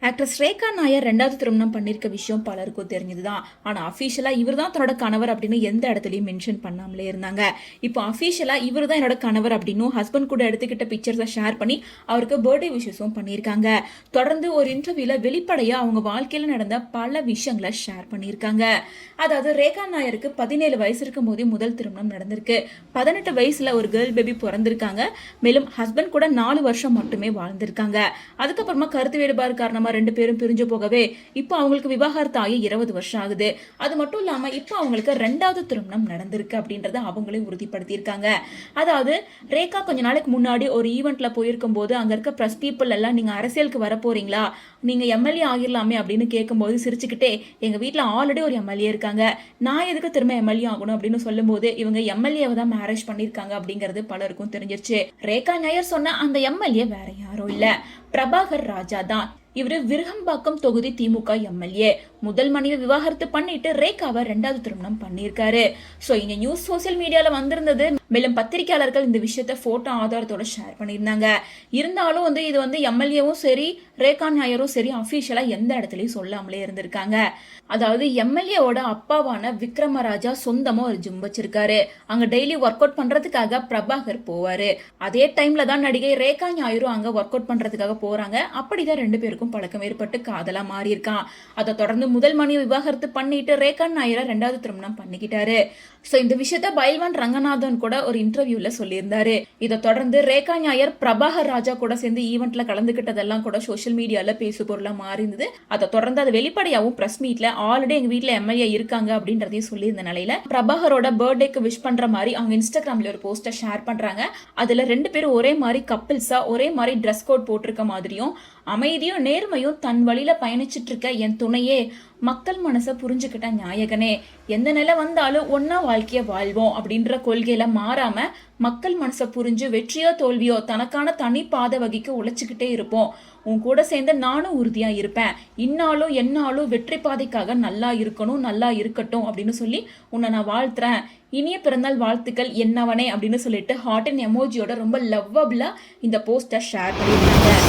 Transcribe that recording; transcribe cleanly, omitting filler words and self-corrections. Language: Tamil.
ஆக்ட்ரஸ் ரேகா நாயர் ரெண்டாவது திருமணம் பண்ணியிருக்க விஷயம் பலருக்கும் தெரிஞ்சதுதான். ஆனா அஃபீஷியலா இவர் தான் தன்னோட கணவர் அப்படின்னு எந்த இடத்துலயும் மென்ஷன் பண்ணாமலே இருந்தாங்க. இப்போ அஃபீஷியலா இவர் தான் என்னோட கணவர் அப்படின்னு ஹஸ்பண்ட் கூட எடுத்துக்கிட்ட பிக்சர்ஸை ஷேர் பண்ணி அவருக்கு பர்த்டே விஷஸும் பண்ணியிருக்காங்க. தொடர்ந்து ஒரு இன்டர்வியூல வெளிப்படையா அவங்க வாழ்க்கையில நடந்த பல விஷயங்களை ஷேர் பண்ணியிருக்காங்க. அதாவது ரேகா நாயருக்கு 17 வயசு இருக்கும் போதே முதல் திருமணம் நடந்திருக்கு. 18 வயசுல ஒரு கேர்ள் பேபி பிறந்திருக்காங்க. மேலும் ஹஸ்பண்ட் கூட 4 வருஷம் மட்டுமே வாழ்ந்திருக்காங்க. அதுக்கப்புறமா கருத்து வேறுபாடு காரணமா 2 பேரும் பிரிஞ்சு போகவே இப்போ அவங்களுக்கு விவாகரத்து ஆகி 20 வருஷம் ஆகுது. அது மட்டும் இல்லாம இப்போ அவங்களுக்கு 2வது திருமணம் நடந்திருக்கு அப்படின்றத அவங்களே உறுதிப்படுத்தியிருக்காங்க. அதாவது ரேகா கொஞ்ச நாளைக்கு முன்னாடி ஒரு ஈவெண்ட்ல போயிருக்கும் போது அங்க இருக்க பிரஸ் பீப்புள் எல்லாம் நீங்க அரசியலுக்கு வர போறீங்களா, நீங்க எம்எல்ஏ ஆகிடலாமே அப்படின்னு கேட்கும்போது சிரிச்சுக்கிட்டே எங்க வீட்டுல ஆல்ரெடி ஒரு எம்எல்ஏ இருக்காங்க, நான் எதுக்கு திரும்ப எம்எல்ஏ ஆகணும் அப்படின்னு சொல்லும் போது இவங்க எம்எல்ஏவை தான் மேரேஜ் பண்ணிருக்காங்க அப்படிங்கிறது பலருக்கும் தெரிஞ்சிருச்சு. ரேகா நாயர் சொன்ன அந்த எம்எல்ஏ வேற யாரும் இல்ல, பிரபாகர் ராஜா தான். இவரு விருகம்பாக்கம் தொகுதி திமுக எம்எல்ஏ. முதல் மனைவி விவாகரத்து பண்ணிட்டு ரேகாவை 2வது திருமணம் பண்ணியிருக்காரு. சோ இந்த நியூஸ் சோசியல் மீடியால வந்திருந்தது. மேலும் பத்திரிகையாளர்கள் இந்த விஷயத்த போட்டோ ஆதாரத்தோட ஷேர் பண்ணியிருந்தாங்க. இருந்தாலும் இது எம்எல்ஏவும் சரி ரேகா நாயரும் சரி அபிஷியலா எந்த இடத்துலயும் சொல்லாமலே இருந்திருக்காங்க. அதாவது எம்எல்ஏவோட அப்பாவான விக்ரமராஜா சொந்தமா ஒரு ஜிம் வச்சிருக்காரு. அங்க டெய்லி ஒர்க் அவுட் பண்றதுக்காக பிரபாகர் போவாரு. அதே டைம்ல தான் நடிகை ரேகா நாயரும் அங்க ஒர்க் அவுட் பண்றதுக்காக போறாங்க. அப்படிதான் 2 பேருக்கும் பழக்கம் ஏற்பட்டு காதலா மாறி இருக்கான். அதை தொடர்ந்து முதல் மனைவி விவாகரத்து பண்ணிட்டு ரேகா நாயரை 2வது திருமணம் பண்ணிக்கிட்டாரு. சோ இந்த விஷயத்த பைல்வான் ரங்கநாதன் கூட ஒரு இன்டர்வியூல சொல்லியிருந்தாரு. இதை தொடர்ந்து ரேகா நாயர் பிரபாகர் ராஜா கூட சேர்ந்து ஈவெண்ட்ல கலந்துகிட்டதெல்லாம் கூட சோசியல் மீடியால பேசு பொருளா மாறி இருந்தது. அதை தொடர்ந்து அது வெளிப்படையாவும் பிரஸ் மீட்ல ஆல்ரெடி எங்க வீட்டுல எம்எல்ஏ இருக்காங்க அப்படின்றதையும் சொல்லியிருந்த நிலையில பிரபாகரோட பர்த்டேக்கு விஷ் பண்ற மாதிரி அவங்க இன்ஸ்டாகிராம்ல ஒரு போஸ்டர் ஷேர் பண்றாங்க. அதுல 2 பேரும் ஒரே மாதிரி கப்பிள்ஸா ஒரே மாதிரி ட்ரெஸ் கோட் போட்டிருக்க மாதிரியும் அமைதியும் நேர்மையும் தன் வழியில பயணிச்சிட்டு இருக்க என் துணையே, மக்கள் மனசை புரிஞ்சுக்கிட்ட நாயகனே, எந்த நிலை வந்தாலும் ஒன்னா வாழ்க்கைய வாழ்வோம் அப்படின்ற கொள்கையில மாறாம மக்கள் மனசை புரிஞ்சு வெற்றியோ தோல்வியோ தனக்கான தனி பாதை வகிக்க உழைச்சுக்கிட்டே இருப்போம். உன் கூட சேர்ந்து நானும் உறுதியா இருப்பேன். இன்னாலும் என்னாலும் வெற்றி பாதைக்காக நல்லா இருக்கணும், நல்லா இருக்கட்டும் அப்படின்னு சொல்லி உன்னை நான் வாழ்த்துறேன். இனிய பிறந்தாள் வாழ்த்துக்கள் என்னவனே அப்படின்னு சொல்லிட்டு ஹார்ட் அண்ட் எமோஜியோட ரொம்ப லவ்வபிளா இந்த போஸ்டர் ஷேர் பண்ணியிருக்காங்க.